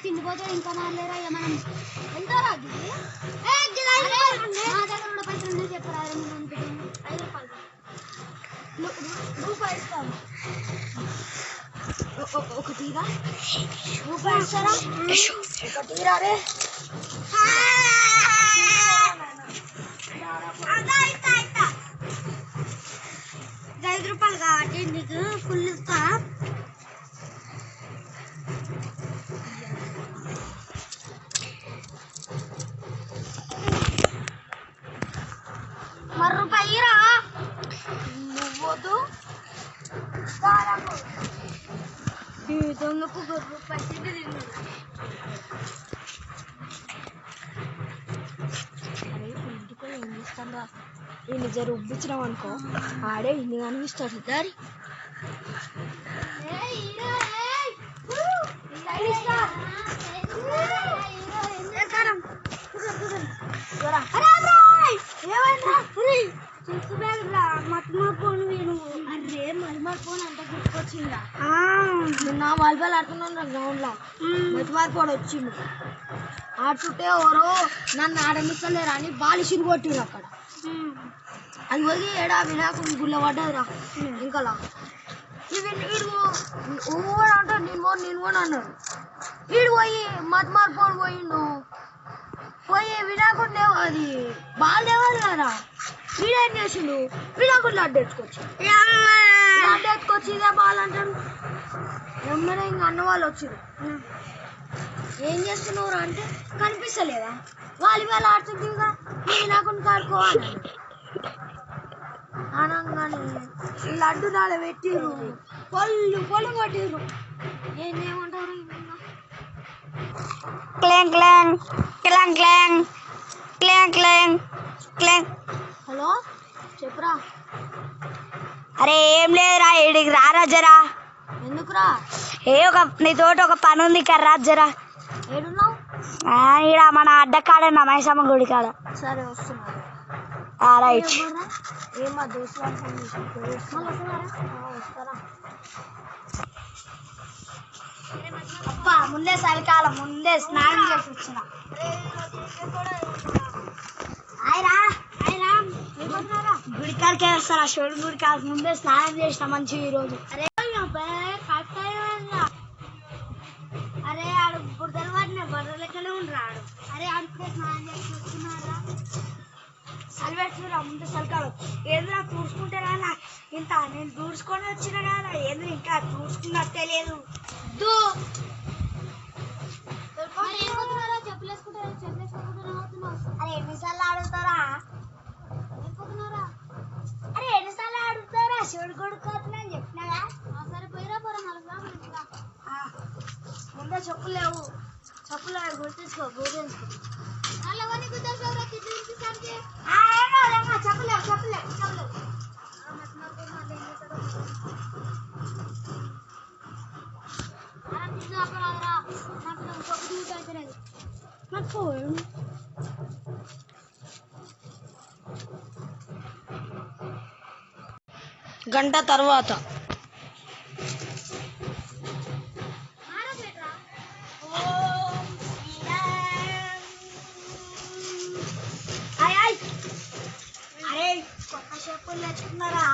తిండిపోతాడు ఇంకా మారలేరా మనం వెళ్తారా పైసలు చెప్పరా 5 రూపాయలు ఇస్తాను ఒక తీరా రూపాయలు ఇస్తారా ఒక తీరా రే 5 రూపాయలు కాబట్టి నీకు ఫుల్ ఇస్తా మరి రూపాయిరా నువ్వదు దొంగకు రూపాయి తిండి తిన్నాడు అరే ఇంటికి ఏం చేస్తాను ఈ నిజం రుబ్బించినాం అనుకో ఆడే ఇన్ని కనిపిస్తాడు దారి అరే మరిమారిపోను అంత గుర్తుకొచ్చిందా నిన్న వాలీబాల్ ఆడుతున్నాను గ్రౌండ్ లో మరిమారిపోడు వచ్చింది ఆడుతుంటే ఎవరో నన్ను ఆడమిస్తలేరా అని బాలిసిని కొట్టిరు అక్కడ అది పోయి ఏడా వినాయకుని గుళ్ళ పడ్డదిరా ఇంకలా వీడు ఊరు అంటాడు నేను కూడా అన్నాడు వీడు పోయి మరిమారిపోను పోయిండు పోయి వినాయకుడిని అది బాల్ లేవాలి కదా వీడేం చేసిండు వినాయకుడిని అడ్డెత్తుకొచ్చి ఇదే బాల్ అంటాడు ఎమ్మనే ఇంకా అన్న వాళ్ళు వచ్చిండు ఏం చేస్తున్నావు అంటే కనిపిస్తలేదా వాలీబాల్ ఆడుతుందిగా నీ వినాయకుడిని ఆడుకోవాలి అనగానే లడ్డు నాడ పెట్టిర్రు పొల్లు కొట్టిర్రు ఏమంటారు clang clang clang clang clang clang clang. Hello చెప్పురా. అరే ఏం లేదురా, ఇడికి రారా జరా. ఎందుకురా? నీతోటి ఒక పని ఉంది కర్రా జరా. ఏడున్నావు? ఈడ మన అడ్డకాడ మైసమ్మ గుడి కాడ. సరే వస్తున్నా. రైట్. ఏమా దోస్తులు వస్తారా? అబ్బా ముందే చలికాలం, ముందే స్నానం చేసి వచ్చిన. గుడికాడికే వస్తారా? శివుడి గుడికాడికి ముందే స్నానం చేసిన మంచిగా ఈరోజు. అరే ఆడు బుడతలు వాడిన బర్రె లెక్కనే ఉండరాడు. అరే ఆడితే స్నానం చేసి వస్తున్నారా? చలి పెట్టుకురా ముందు చలికాలం. ఏదో చూసుకుంటే రానా ఇంత నేను చూసుకొని వచ్చిన కదా, ఏదో ఇంకా చూసుకున్నట్టే లేదు. అరే ఎన్నిసార్లు ఆడుతారా? అరే ఎన్నిసార్లు ఆడుతారా? శివుడు కొడుకుతున్నా అని చెప్పినాగా. సరే పోయిరా పోరా మళ్ళీ ముందే చెప్పులు లేవు, చెప్పులు గుర్తించుకో గుర్తించుకో. అలాగని కుదరదు తినిపించడానికి. చెప్పలేవు చెప్పలేవు చెప్పలేవు. గంట తర్వాత చెప్పులు తెచ్చుకున్నారా?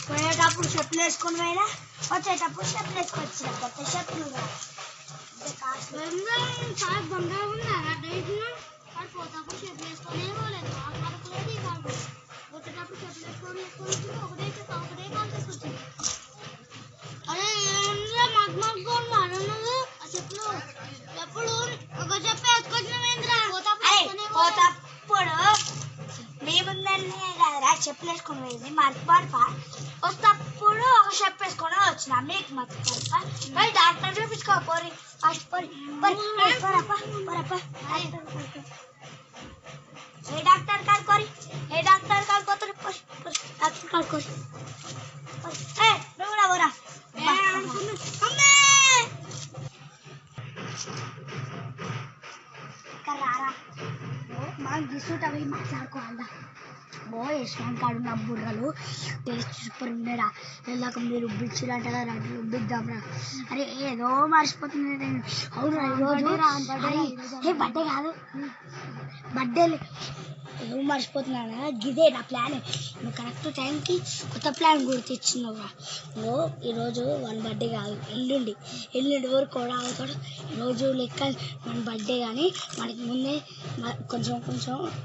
పోయేటప్పుడు చెప్పులు వేసుకొని పోయినా, వచ్చేటప్పుడు చెప్పులు వేసుకొచ్చిన. కొత్త చెప్పులు బంగారు ఉన్నారా? పోతప్పుడు చెప్పులు వేసుకొని పోలేదు, వచ్చేటప్పుడు చెప్పులు వేసుకొని ఒకటే కాల్ తీసుకొచ్చింది. అదే మగ్గుకోండి అన్నది ఆ చెప్పులు. ఎప్పుడు ఒక చెప్పు వేసుకొచ్చిన చెప్పులు వేసుకొని పోయింది మర్చిపోతా వస్తప్పుడు ఒక చెప్పు వేసుకొని వచ్చిన మీకు మర్చిపోతా పోయి డాక్టర్ చూపించుకో పోరి ఫస్ట్ పోరి ఏ డాక్టర్ కాడుకోరి ఏ డాక్టర్ కాడుకోతారు డాక్టర్ కాడుకోరి నువ్వు కూడా పోరా రారా మనం గిసుట పోయి మాట్లాడుకోవాలా బో యశ్వంత్ కాడు నా బుర్రలు టేస్ట్ సూపర్ ఉండేరా వెళ్ళాక మీరు రుబ్బిచ్చిరంట కదా రుబ్బిద్దాంరా అరే ఏదో మర్చిపోతుంది నేను అవును ఈరోజు ఏ బర్త్డే కాదు బర్త్డే ఏదో మర్చిపోతున్నానా గిదే నా ప్లాన్ నువ్వు కరెక్ట్ టైంకి కొత్త ప్లాన్ గుర్తిచ్చినావురా నువ్వు ఈరోజు వన్ బర్త్డే కాదు ఎల్లుండి వరకు కూడా అవుతాడు ఈరోజు లెక్క మన బర్త్డే కానీ మనకి ముందే కొంచెం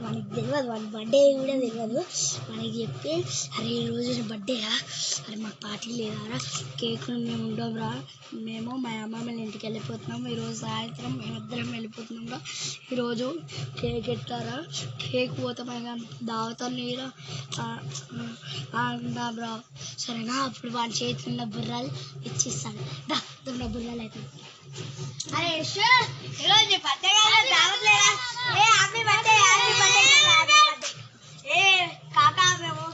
మనకి తెలియదు మన బర్త్డే కూడా తెలియదు మనకి చెప్పి అరే ఈరోజు బర్త్డేరా అరే మాకు పార్టీ లేదారా కేక్ మేము ఉండవురా మేము మా అమ్మమ్మ ఇంటికి వెళ్ళిపోతున్నాము ఈరోజు సాయంత్రం మేమిద్దరం వెళ్ళిపోతున్నాం రా ఈరోజు కేక్ ఎట్టారా కేక్ పోతామే కానీ దావతాను నీరా అందాం రా సరేనా అప్పుడు వాడి చేతున్న బుర్రాలు ఇచ్చిస్తాను దాస్తున్న బుర్రాలు అయితే అరే ఈరోజు నీ బర్త్డే దావట్లేదా ఏ హ్యాపీ బర్త్డే ఏ కాకా మేము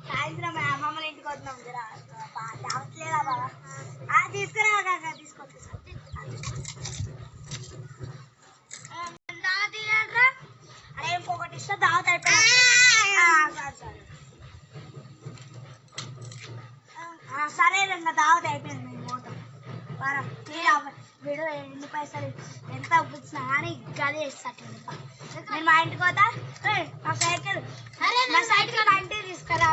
సాయంత్రం మా అమ్మమ్మ ఇంటికి వస్తున్నాం జరా దావట్లేదా బాబా తీసుకురా కాకా తీసుకోవచ్చు అరే ఇంకొకటి ఇస్తే దావత్ అయిపోయింది సరే ఇంకా దావత్ అయిపోయింది మేము పోతాం వారం వీడు ఎన్ని పైసలు ఎంత ఇచ్చినా కానీ గది వేస్తాను నేను మా ఇంటికి పోతా నా సైకిల్ మా ఇంటికి తీసుకురా